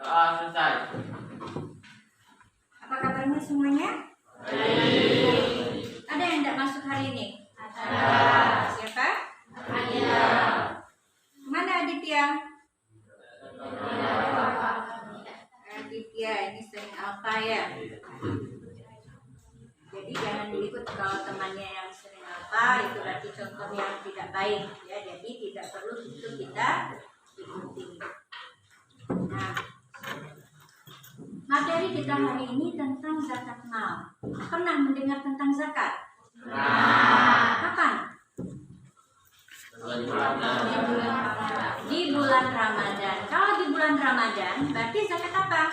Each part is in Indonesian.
Selesai. Apa kabarnya semuanya? Baik. Ada yang tidak masuk hari ini? Ada. Siapa? Ada. Mana Aditya? Aditya ini sering alfa ya. Jadi jangan ikut kalau temannya yang sering alfa, itu berarti contoh yang tidak baik ya. Jadi tidak perlu itu kita ikuti. Nah, materi kita hari ini tentang zakat mal. Pernah mendengar tentang zakat? Kapan? Di bulan Ramadan. Kalau di bulan Ramadan berarti zakat apa?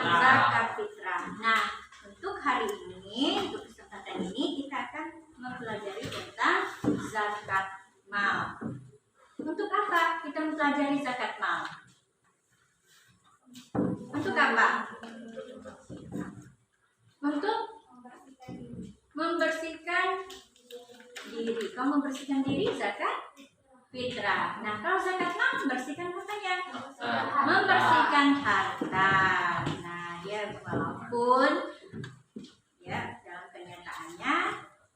Zakat fitrah. Nah, untuk hari ini, untuk kesempatan ini kita akan mempelajari tentang zakat mal. Untuk apa kita mempelajari zakat mal? Untuk apa? Untuk membersihkan diri. Kalau membersihkan diri zakat fitrah. Nah, kalau zakat mal membersihkan apanya? Membersihkan harta. Nah, ya walaupun ya dalam kenyataannya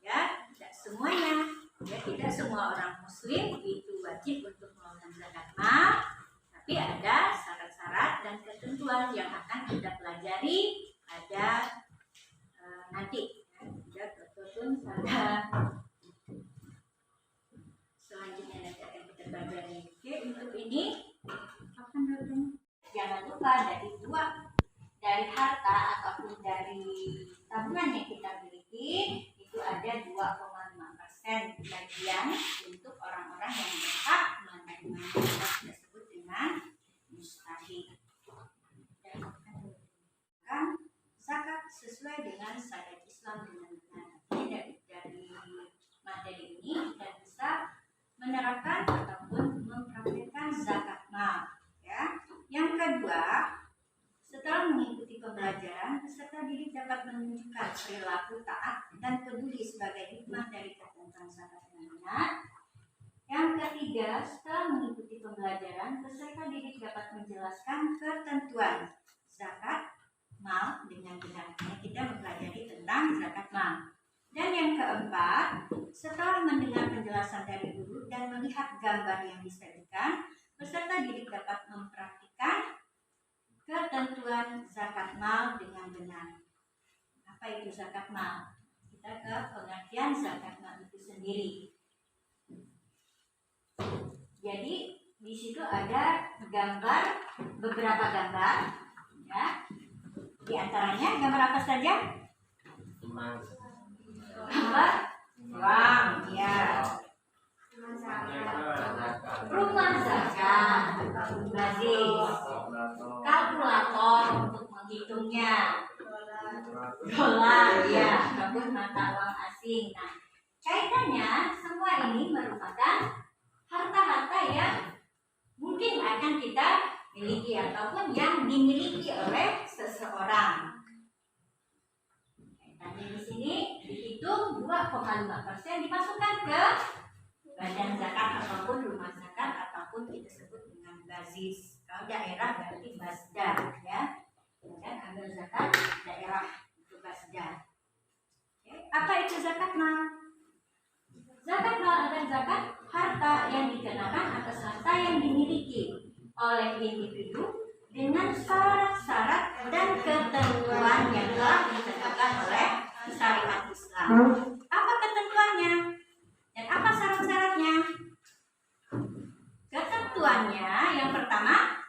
ya tidak semuanya, ya tidak semua orang muslim itu wajib untuk melakukan zakat mal, tapi ada syarat-syarat dan ketentuan yang akan kita pelajari pada nanti ya, tertuntun pada selanjutnya nanti akan kita pelajari. Oke, untuk ini jangan lupa dari harta ataupun dari tabungan yang kita miliki itu ada 2,5% bagian untuk orang-orang yang berhak menerima zakat, disebut dengan mustahik. Dan kan zakat sesuai dengan syariat Islam dengan benar. Jadi dari materi ini kita bisa menerapkan ataupun mempraktikkan zakat mal. Ya. Yang kedua, setelah mengikuti pembelajaran, peserta didik dapat menunjukkan perilaku taat dan peduli sebagai hikmah dari ketentuan zakat yang benar. Yang ketiga, setelah mengikuti pembelajaran, peserta didik dapat menjelaskan ketentuan zakat mal dengan benar. Kita mempelajari tentang zakat mal. Dan yang keempat, setelah mendengar penjelasan dari guru dan melihat gambar yang disajikan, peserta didik dapat mempraktikkan ketentuan zakat mal dengan benar. Apa itu zakat mal? Kita ke pengertian zakat mal itu sendiri. Jadi di situ ada gambar, beberapa gambar, ya. Di antaranya gambar apa saja? Gambar uang, ya. Rumah zakat, basis, kalkulator untuk menghitungnya, dolar, ya, ataupun mata uang asing. Nah, kaitannya semua ini merupakan harta-harta yang mungkin akan kita miliki ataupun yang dimiliki oleh seseorang. Kaitannya di sini dihitung 2,5% dimasukkan ke badan zakat ataupun rumah zakat ataupun kita sebut dengan basis. Kalau daerah berarti basdar, ya. Dan ambil zakat daerah itu basdar. Oke. Apa itu zakat mal? Zakat mal adalah zakat harta yang dikenakan atas harta yang dimiliki oleh individu dengan syarat-syarat dan ketentuan yang telah ditentukan oleh syariat Islam. Apa ketentuannya? Dan apa syarat-syaratnya? Ketentuannya yang pertama,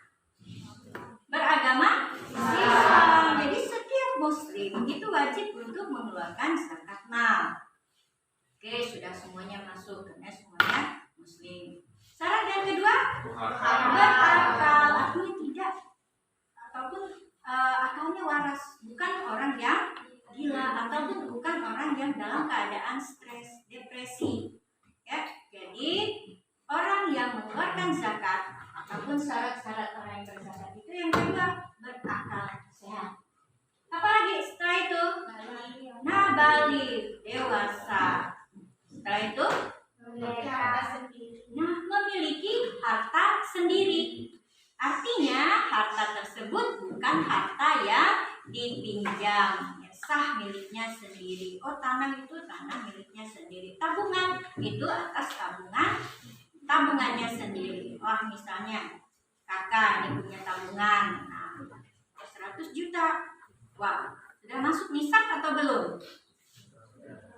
beragama Islam. Jadi setiap muslim itu wajib untuk mengeluarkan zakat mal. Oke, sudah semuanya masuk karena semuanya muslim. Syarat yang kedua, berakal, artinya tidak ataupun akalnya waras, bukan orang yang gila ataupun bukan orang yang dalam keadaan stres, depresi. Ya, jadi orang yang mengeluarkan zakat ataupun syarat-syarat orang yang berzakat itu yang kedua, berakal sehat. Apalagi setelah itu, baligh, dewasa. Setelah itu, memiliki harta sendiri. Artinya harta tersebut bukan harta yang dipinjam, sah miliknya sendiri. Oh, tanah itu tanah miliknya sendiri. Tabungan itu atas tabungannya sendiri. Wah, misalnya kakak ini punya tabungan, nah, 100 juta. Wah, sudah masuk nisab atau belum?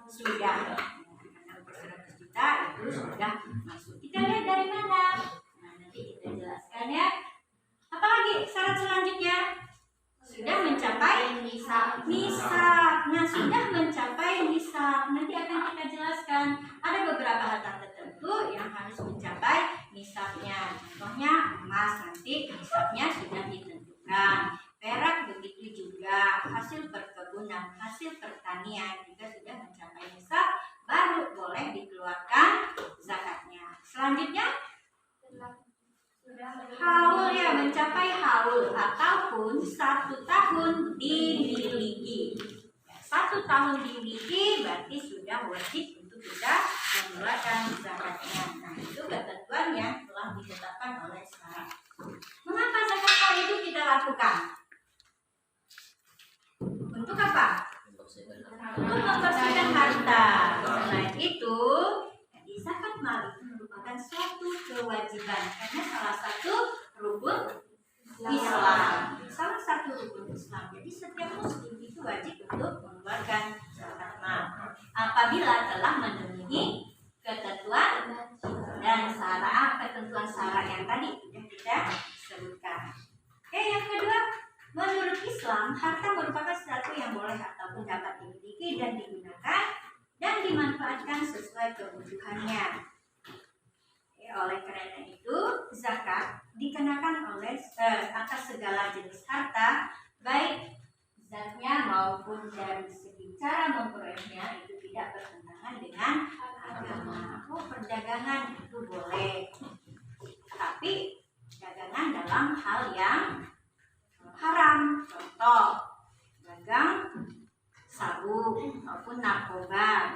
Sudah. Karena 100 juta itu sudah masuk. Kita lihat dari mana? Nah, nanti kita jelaskan ya. Apalagi syarat selanjutnya? Sudah mencapai nisab. Nah, sudah mencapai nisab. Nanti akan kita jelaskan. Ada beberapa harta tertentu yang harus mencapai nisabnya. Contohnya emas, nanti nisabnya sudah ditentukan. Perak begitu juga. Hasil perkebunan, hasil pertanian juga sudah mencapai nisab, baru boleh dikeluarkan zakatnya. Selanjutnya haul, ya, mencapai haul ataupun 1 tahun dimiliki. 1 tahun dimiliki berarti sudah wajib untuk kita mengeluarkan zakatnya. Nah, itu ketentuan yang telah ditetapkan oleh syariat. Mengapa zakat itu kita lakukan? Untuk apa? Untuk membersihkan harta. Selain itu, zakat mal itu merupakan suatu kewajiban karena salah satu rukun Islam. Salah satu rukun Islam. Jadi setiap muslim itu wajib untuk mengeluarkan zakat mal apabila telah memenuhi ketentuan dan ketentuan syarat yang tadi sudah kita sebutkan. Oke, yang kedua, menurut Islam, harta merupakan sesuatu yang boleh ataupun dapat dimiliki dan digunakan dan dimanfaatkan sesuai kebutuhannya. Oleh karena itu, zakat dikenakan oleh atas segala jenis harta, baik zatnya maupun dari segi cara memperolehnya itu tidak bertentangan dengan agama. Oh, perdagangan itu boleh, tapi dagangan dalam hal yang haram. Contoh, dagang sabu maupun narkoba.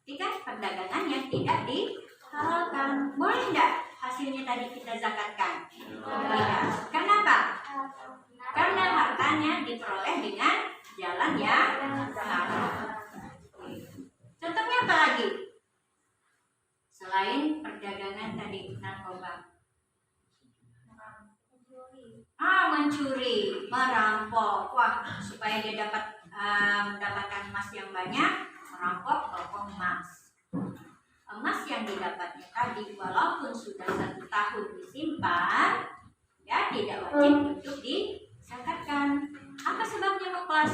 Ini kan perdagangan yang tidak dihalalkan. Boleh tidak hasilnya tadi kita zakatkan? Tidak. Kenapa? Karena hartanya diperoleh dengan jalan yang haram. Contohnya apa lagi? Selain perdagangan tadi narkoba. Mencuri, merampok. Wah, supaya dia dapat mendapatkan emas yang banyak, merampok toko emas. Emas yang didapatnya tadi walaupun sudah 1 tahun disimpan, ya tidak wajib untuk dizakatkan. Apa sebabnya Kak Kelas?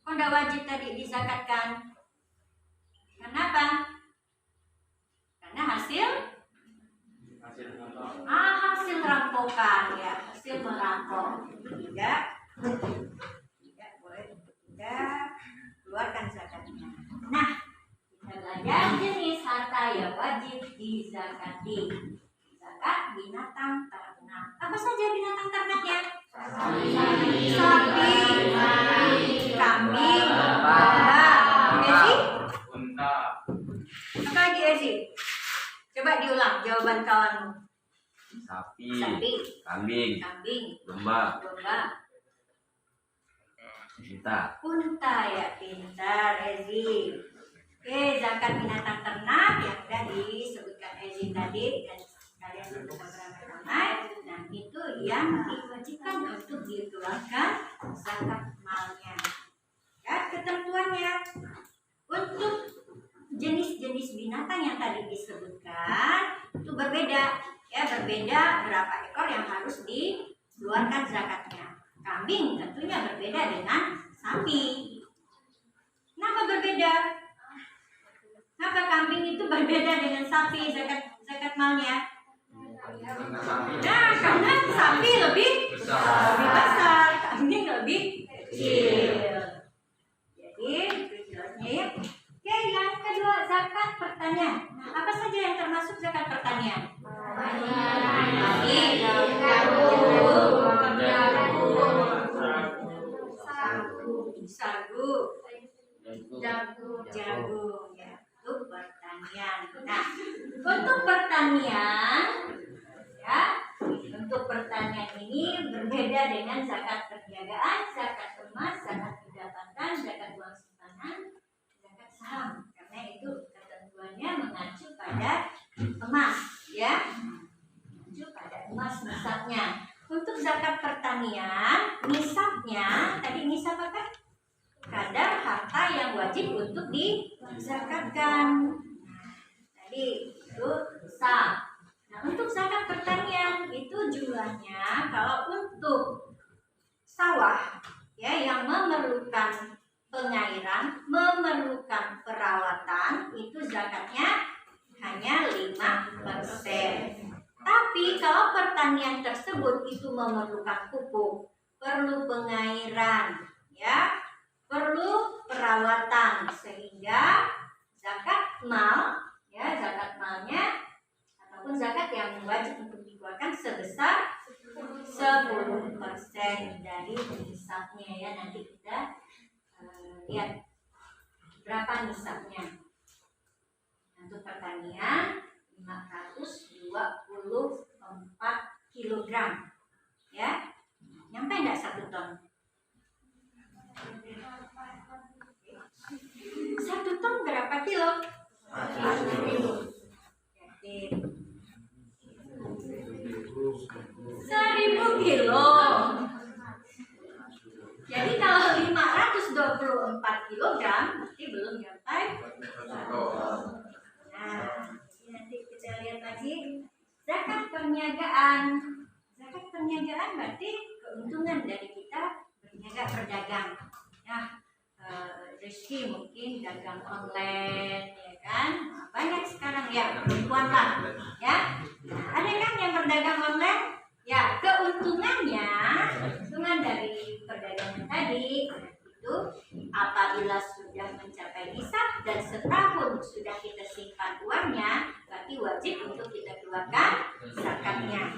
Kok tidak wajib tadi dizakatkan? Kenapa? Karena hasil rampokan, ya, hasil merampok itu tidak boleh untuk kita keluarkan zakatnya. Nah, kita belajar jenis harta yang wajib dizakati. Zakat binatang ternak. Apa saja binatang ternaknya? Sapi, kambing, domba. Ezi? Apa lagi Ezi? Coba diulang jawaban kawanmu. Sapi, kambing, domba, unta, ya, pintar Ezi. Oke, zakat binatang ternak yang sudah disebutkan Ezi tadi dan kalian sudah beramai-ramai. Nah, itu yang diwajibkan untuk dikeluarkan zakat malnya. Ya, ketentuannya untuk jenis-jenis binatang yang tadi disebutkan itu berbeda. Ya, berbeda berapa ekor yang harus dikeluarkan zakatnya. Kambing tentunya berbeda dengan sapi. Kenapa berbeda? Kenapa kambing itu berbeda dengan sapi zakat malnya? Nah, karena sapi lebih besar, kambing lebih kecil. Jadi itu jelasnya ya. Oke, yang kedua zakat pertanian. Nah, apa saja yang termasuk zakat pertanian? Sagu, jagung, ya, itu pertanian. Nah, untuk pertanian berbeda dengan zakat perniagaan, zakat emas, zakat pendapatan, zakat uang simpanan, zakat saham. Karena itu ketentuannya mengacu pada emas, ya, mengacu pada emas nisabnya. Untuk zakat pertanian, nisabnya tadi nisab apa? Kadar harta yang wajib untuk dizakatkan. Tadi itu nisab. Nah, untuk zakat pertanian itu jumlahnya, kalau untuk sawah ya yang memerlukan pengairan, memerlukan perawatan, itu zakatnya hanya 5%. Tapi kalau pertanian tersebut itu memerlukan pupuk, perlu pengairan, ya, perlu perawatan, sehingga zakat mal, ya, zakat malnya ataupun zakat yang wajib untuk dikeluarkan sebesar 10% dari nisabnya, ya. Nanti kita lihat berapa nisabnya. Untuk pertanian 524 kg, ya. Nyampe enggak 1 ton? 1 ton berapa kilo? 1000 kilo. Jadi kalau 524 kg berarti belum nyampe. Nah, nanti kita lihat lagi zakat perniagaan. Zakat perniagaan berarti keuntungan dari kita berniaga berdagang. Nah, rezeki mungkin dagang online, ya kan? Banyak sekarang ya, perempuan lah, ya. Nah, ada kan yang berdagang online? Ya, keuntungan dari perdagangan tadi itu apabila sudah mencapai nisab dan setahun sudah kita simpan uangnya, berarti wajib untuk kita keluarkan zakatnya.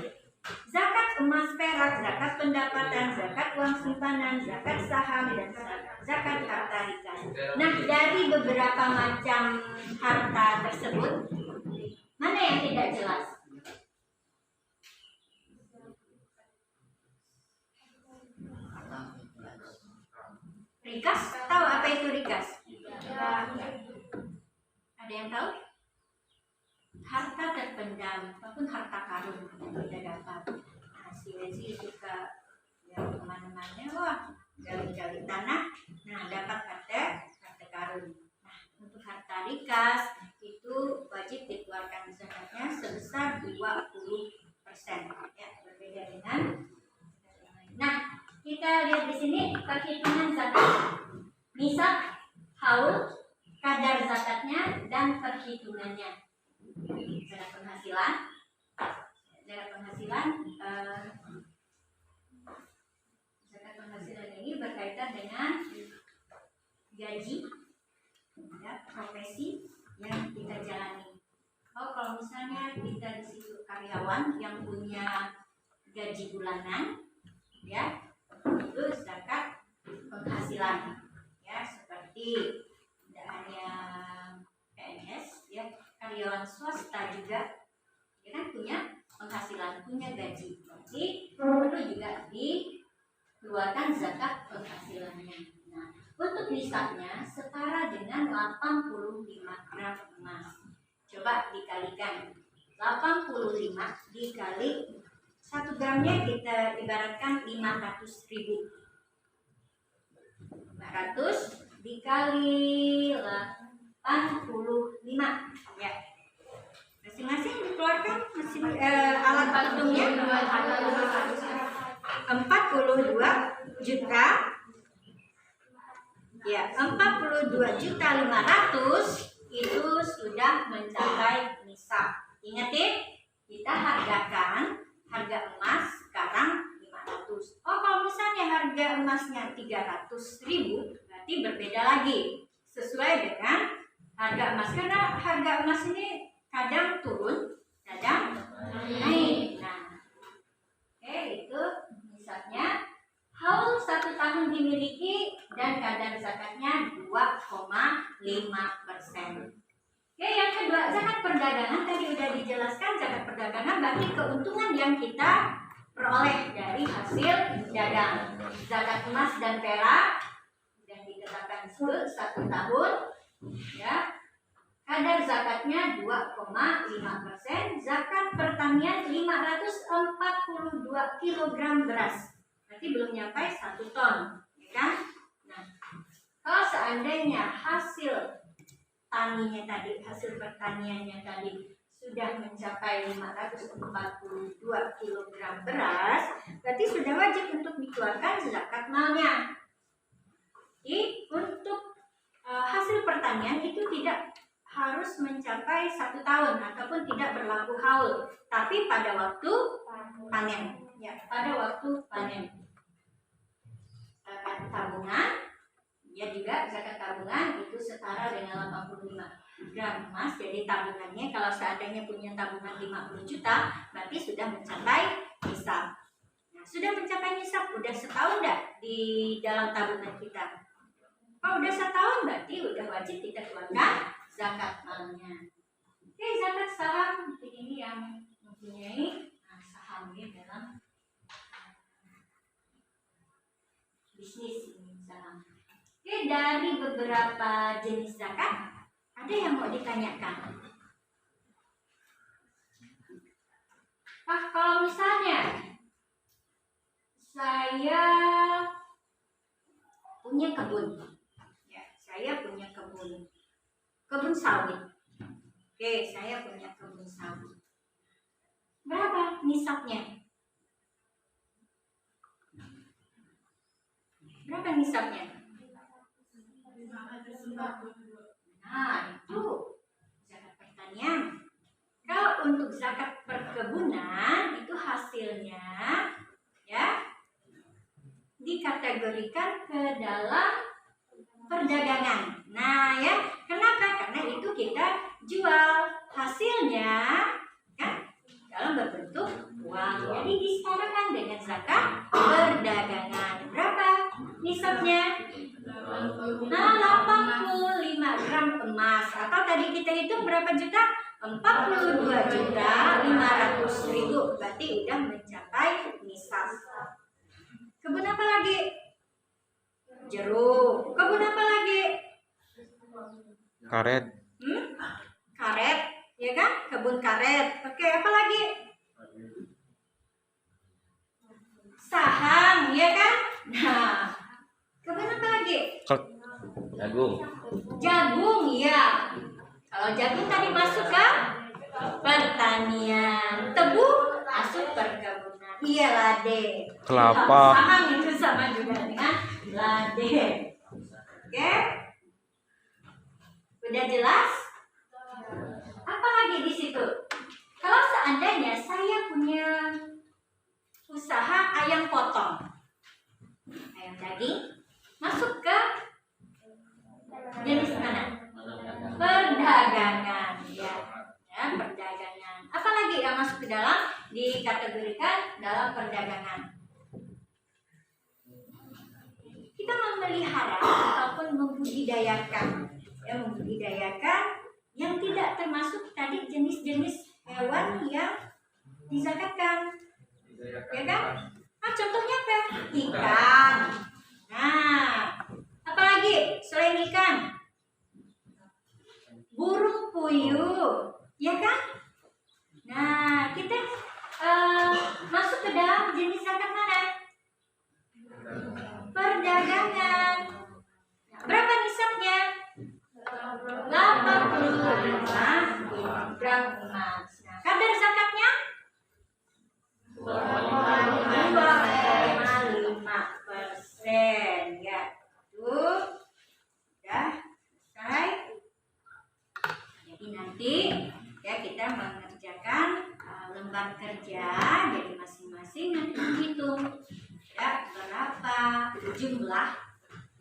Zakat emas perak, zakat pendapatan, zakat uang simpanan, zakat saham, dan zakat harta rikas. Nah, dari beberapa macam harta tersebut, mana yang tidak jelas? Rikas, tahu apa itu rikas? Ada yang tahu? Harta terpendam, ataupun harta karun yang tidak dapat. Nah, si Lezi suka ya kemana-mana, wah, gali-gali tanah, nah dapat harta karun. Nah, untuk harta rikas itu wajib dikeluarkan zakatnya sebesar 20%. Ya, berbeda dengan. Nah, kita lihat di sini perhitungan zakat, nisab, haul, kadar zakatnya, dan perhitungannya. Zakat penghasilan ini berkaitan dengan gaji, ya, profesi yang kita jalani. Kalau misalnya kita di situ karyawan yang punya gaji bulanan, ya, itu zakat penghasilan, ya, seperti tidak hanya PNS, ya, karyawan swasta juga, ya kan, punya penghasilan, punya gaji, jadi perlu juga dikeluarkan zakat penghasilannya. Nah, untuk nisabnya setara dengan 85 gram emas. Coba dikalikan 85 dikali 1 gramnya kita ibaratkan 500.000. 500 dikali 85, ya. Masing-masing dikeluarkan alat hitungnya 42 juta. Ya, 42.500.000 itu sudah mencapai nisab. Ingatin, kita hargakan harga emas sekarang 500. Kalau misalnya harga emasnya 300.000, berarti berbeda lagi sesuai dengan harga emas, karena harga emas ini kadang turun, kadang naik. Nah, oke, itu nisabnya. Haul 1 tahun dimiliki dan kadar zakatnya 2,5%. Oke, yang kedua, zakat perdagangan tadi udah dijelaskan. Zakat perdagangan berarti keuntungan yang kita peroleh dari hasil dagang. Zakat emas dan perak yang ditetapkan itu 1 tahun, ya. Kadar zakatnya 2,5%. Zakat pertanian 542 kg beras. Berarti belum nyampe 1 ton, ya kan? Nah, kalau seandainya hasil taninya tadi, hasil pertaniannya tadi sudah mencapai 542 kg beras, berarti sudah wajib untuk dikeluarkan zakat malnya. Jadi untuk hasil pertanian itu tidak harus mencapai 1 tahun ataupun tidak berlaku haul, tapi pada waktu panen, ya, pada waktu panen. Zakat tabungan, ya juga zakat tabungan itu setara dengan 85 gram emas. Jadi tabungannya kalau seandainya punya tabungan 50 juta, berarti sudah mencapai nisab. Nah, sudah mencapai nisab, udah setahun enggak di dalam tabungan kita? Kalau udah setahun berarti udah wajib kita keluarkan zakat malnya. Oke, zakat saham ini yang mempunyai saham ya dalam bisnis ini saham. Oke, dari beberapa jenis zakat ada yang mau ditanyakan? Kalau misalnya saya punya kebun, ya, saya punya kebun sawit. Oke, saya punya kebun sawit. Berapa nisabnya? Berapa nisabnya? Nah, itu zakat pertanian. Kalau untuk zakat perkebunan itu hasilnya, ya, dikategorikan ke dalam perdagangan. Nah, ya, kenapa? Karena itu kita jual hasilnya kan dalam berbentuk uang. Jadi disetarakan dengan zakat perdagangan. Berapa nisabnya? Nah, 85 gram emas. Atau tadi kita hitung berapa juta? 42.500.000. Berarti udah mencapai nisab. Kebun apa lagi? Jeruk. Kebun apa lagi? Karet. Karet, ya kan? Kebun karet. Oke, apa lagi? Saham, ya kan? Nah, kebun apa lagi? Jagung. Jagung, ya. Kalau jagung tadi masuk ke pertanian, tebu masuk perkebunan. Iya, lade. Kelapa. Saham itu sama juga dengan lade. Oke? Udah jelas? Apa lagi di situ? Kalau seandainya saya punya usaha ayam potong, ayam daging, masuk ke jenis mana? Perdagangan, ya, perdagangan. Apa lagi yang masuk ke dalam dikategorikan dalam perdagangan? Kita memelihara ataupun membudidayakan, ya, membudidayakan yang tidak termasuk tadi jenis-jenis hewan yang dizakatkan, ya kan? Nah, contohnya apa? Ikan. Nah, apa lagi selain ikan? Burung puyuh, ya kan? Nah, kita masuk ke dalam jenis zakat mana? Perdagangan. Nah, berapa nisabnya? 85 gram emas. Nah, kadar zakatnya 2,5%. Ya, itu sudah selesai. Jadi nanti ya kita mengerjakan lembar kerja, jadi masing-masing nanti menghitung ya berapa jumlah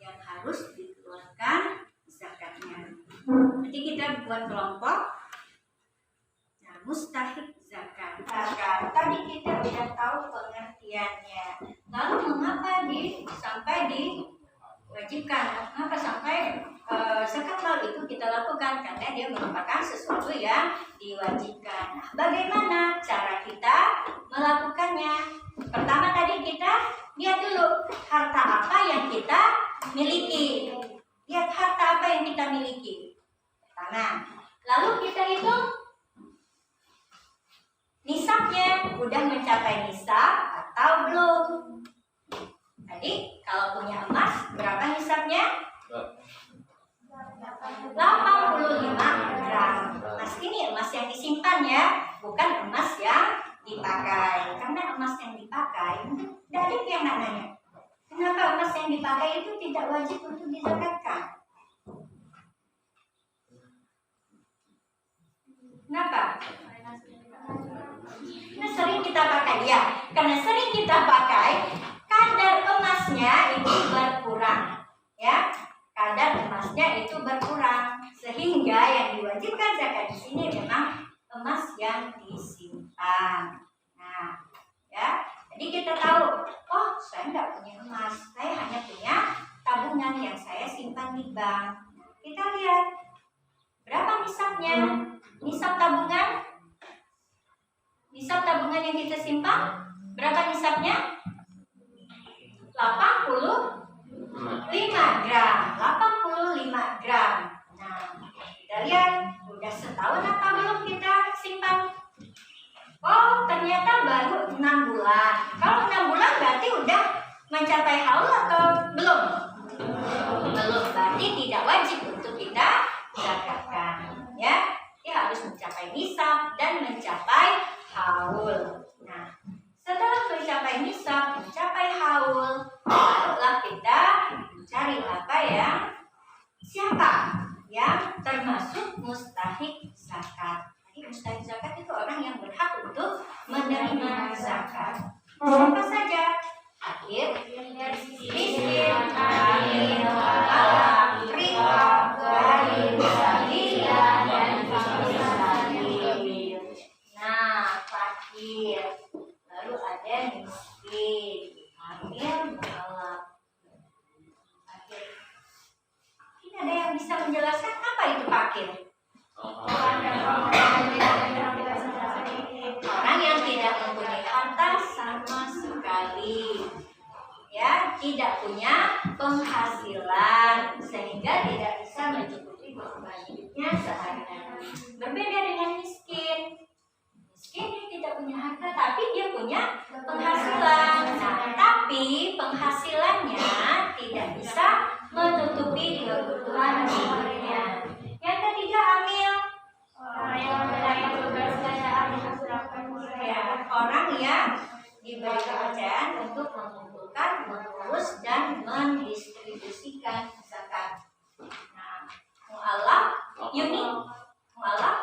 yang harus dikeluarkan zakatnya. Nanti kita buat kelompok. Nah, mustahik zakat. Tadi kita sudah tahu pengertiannya. Lalu mengapa sampai diwajibkan? Mengapa sampai zakat mal itu kita lakukan? Karena dia merupakan sesuatu yang diwajibkan. Nah, bagaimana cara kita melakukannya? harta apa yang kita miliki. Lihat harta apa yang kita miliki. Pertama, lalu kita hitung nisabnya, udah mencapai nisab atau belum. Tadi kalau punya emas, berapa nisabnya? 85 gram. Emas ini emas yang disimpan ya, bukan emas yang dipakai. Karena emas yang dipakai, dari yang nanya, kenapa emas yang dipakai itu tidak wajib untuk dizakatkan? Kenapa? Karena sering kita pakai ya. Karena sering kita pakai, kadar emasnya itu berkurang, ya. Kadar emasnya itu berkurang, sehingga yang diwajibkan zakat di sini memang emas yang disimpan. Nah, ya. Jadi kita tahu, oh saya nggak punya emas, saya hanya punya tabungan yang saya simpan di bank. Kita lihat berapa nisabnya, nisab tabungan yang kita simpan, berapa nisabnya? 85 gram. 85 gram. Nah, kita lihat udah setahun apa belum kita simpan? Oh, ternyata baru 6 bulan. Kalau 6 bulan berarti udah mencapai haul atau belum? Belum. Berarti tidak wajib untuk kita zakatkan, ya. Dia harus mencapai nisab dan mencapai haul. Nah, setelah mencapai nisab, mencapai haul, barulah kita cari apa ya? Siapa yang termasuk mustahik zakat? Jadi mustahik zakat itu orang yang berhak untuk menerima zakat. Siapa saja? Fakir, miskin, amin, alam, rikab, gharib, sabilillah, dan fakir. Nah, fakir. Lalu ada miskin, amin, alam. Fakir. Ini ada yang bisa menjelaskan apa itu fakir? Orang yang tidak mempunyai harta sama sekali, ya, tidak punya penghasilan sehingga tidak bisa mencukupi kebutuhan hidupnya sehari-hari. Berbeda dengan miskin. Miskin dia tidak punya harta tapi dia punya penghasilan. Nah, tapi penghasilannya tidak bisa menutupi kebutuhan hidupnya. Yang ketiga, amil. Ya, orang yang diberi kepercayaan untuk mengumpulkan, mengurus, dan mendistribusikan zakat. Nah, mu'alaf, Yuni, mu'alaf.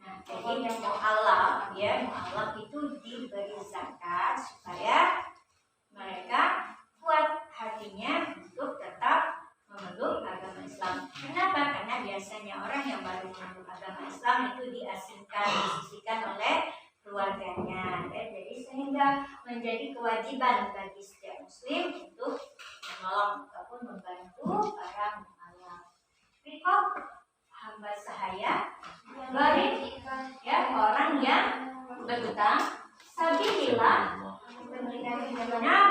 Nah, jadi yang mu'alaf, ya, mu'alaf itu diberi zakat supaya mereka kuat hatinya untuk tetap memeluk agama Islam. Kenapa? Karena biasanya orang yang baru memeluk agama Islam itu diasingkan, disisihkan oleh keluarganya. Ya, jadi sehingga menjadi kewajiban bagi setiap muslim untuk menolong ataupun membantu para mu'alaf. Rikob, hamba sahaya, gharib, ya, orang yang berhutang, sabilillah,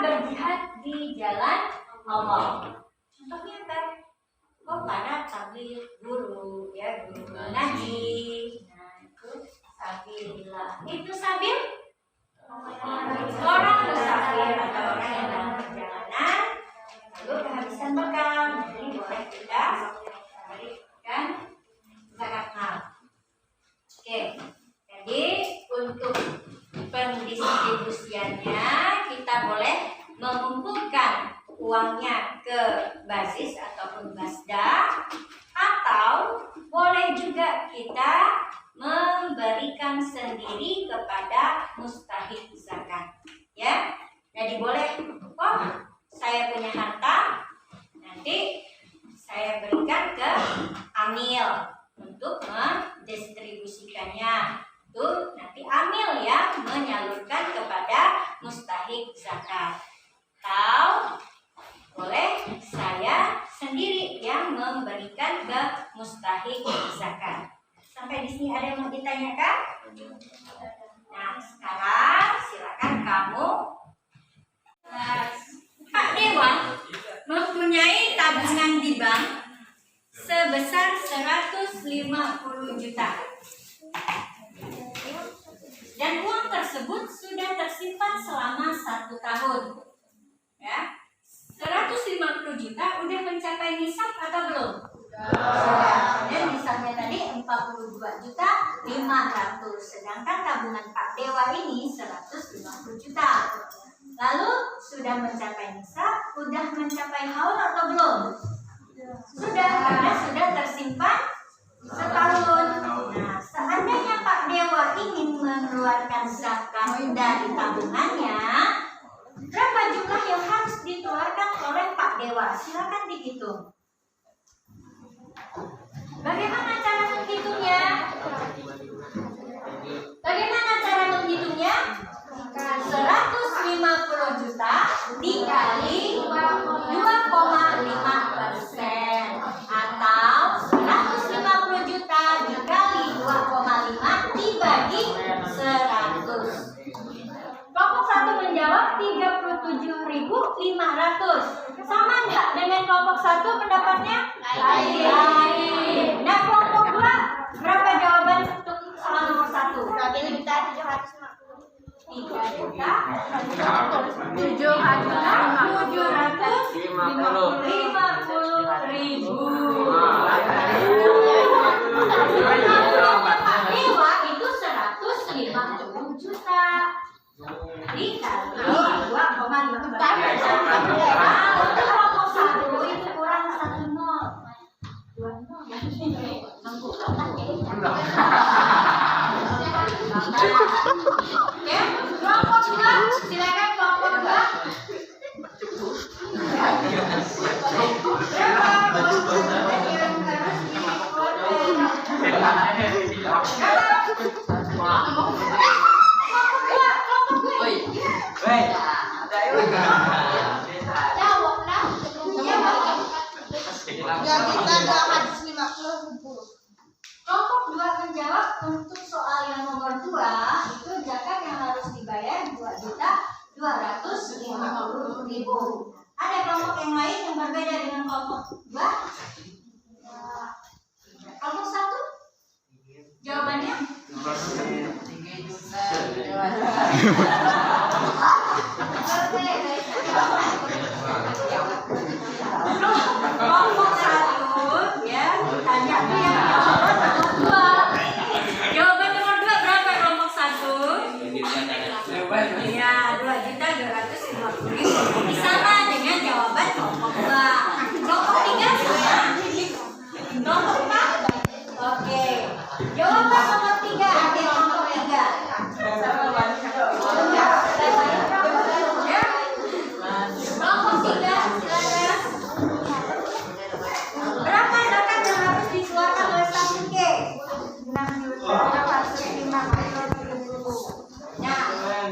berjihad di jalan Allah. Contohnya apa? Oh, para tabligh, guru, ya, guru ngaji. Nah, itu sabilillah. Itu sabil orang musafir atau orang yang dalam perjalanan lalu kehabisan bekal. Jadi boleh kita berikan zakat mal. Oke. Jadi untuk pendistribusiannya kita boleh mengumpulkan uangnya ke basis ataupun basda, atau boleh juga kita memberikan sendiri kepada mustahik zakat, ya. Jadi boleh, oh saya punya harta, nanti saya berikan ke amil untuk mendistribusikannya. Itu nanti amil yang menyalurkan kepada mustahik zakat. Atau boleh saya sendiri yang memberikan ke mustahik zakat. Sampai di sini ada yang mau ditanyakan? Nah, sekarang silakan kamu. Pak Dewa mempunyai tabungan di bank sebesar 150 juta. Dan uang tersebut sudah tersimpan selama 1 tahun. Ya. 150 juta udah mencapai nisab atau belum? Sudah. Dan nisabnya tadi 42 juta 500. Sedangkan tabungan Pak Dewa ini 150 juta. Lalu sudah mencapai nisab, sudah mencapai haul atau belum? Sudah, karena sudah tersimpan setahun. Nah, seandainya Pak Dewa ingin mengeluarkan zakat dari tabungannya, berapa jumlah yang harus dikeluarkan oleh Pak Dewa? Silakan dihitung. Bagaimana cara menghitungnya? Bagaimana cara menghitungnya? 150 juta dikali 2,5% atau 150 juta dikali 2,5 dibagi 100. Kelompok 1 menjawab 37.500. Sama enggak dengan kelompok 1 pendapatnya? Lain. Nah, kelompok 2 berapa jawaban untuk soal nomor 1? 3.750.000. Dewa itu 150 juta dikali 2,5. Untuk kelompok 1 itu kurang 1 nol. 2 nol. Ya, kelompok 2, silakan kelompok 2. Kelompok 2 menjawab untuk soal yang nomor 2 itu zakat yang harus dibayar 2.250.000. Ada kelompok yang lain yang berbeda dengan kelompok 2? Kelompok 1? Jawabannya? Kelompok 1 ya, tanya yang jawaban nomor 2. Jawaban nomor 2 berapa kelompok 1? Iya, 2.250.000. Sama dengan jawaban kelompok 2. Kelompok 3 sama? Kelompok 4? Oke. Jawaban nomor 3 ada kelompok 3. Kelompok 3 silakan. Berapa zakat yang harus dikeluarkan oleh Sasuke? 6.450.000. Nah,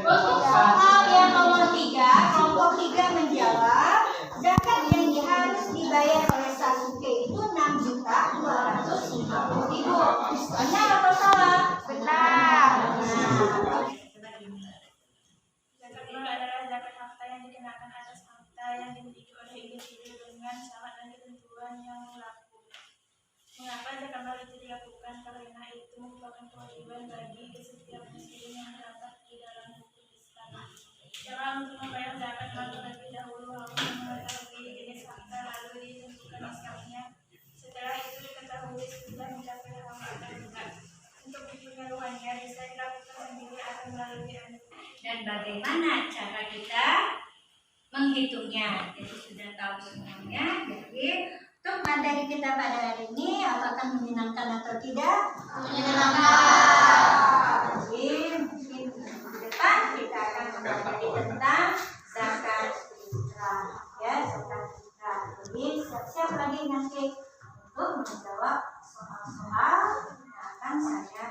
untuk soal yang nomor 3, kelompok 3 menjawab zakat yang harus dibayar oleh Sasuke itu 6.250.000. Benar atau salah? Benar. Zakat ini adalah zakat harta yang dikenakan atas harta yang dimiliki oleh individu dengan syarat dan ketentuan yang berlaku. Mengapa zakat baru itu dilakukan? Karena itu merupakan kewajiban bagi setiap muslim yang terdapat di dalam hukum Islam. Cara untuk membayar zakat maka terlebih dahulu harus mengetahui jenis harta lalu ditentukan nisabnya. Setelah itu diketahui sudah mencapai haul atau tidak. Untuk penyalurannya bisa dilakukan sendiri atau melalui anak. Dan bagaimana cara kita menghitungnya? Jadi sudah tahu semuanya. Jadi untuk materi kita pada hari ini apakah menyenangkan atau tidak? Menyenangkan. Jadi mungkin di depan kita akan mempelajari tentang zakat fitrah, ya zakat fitrah. Jadi siap-siap lagi nanti untuk menjawab soal-soal yang akan saya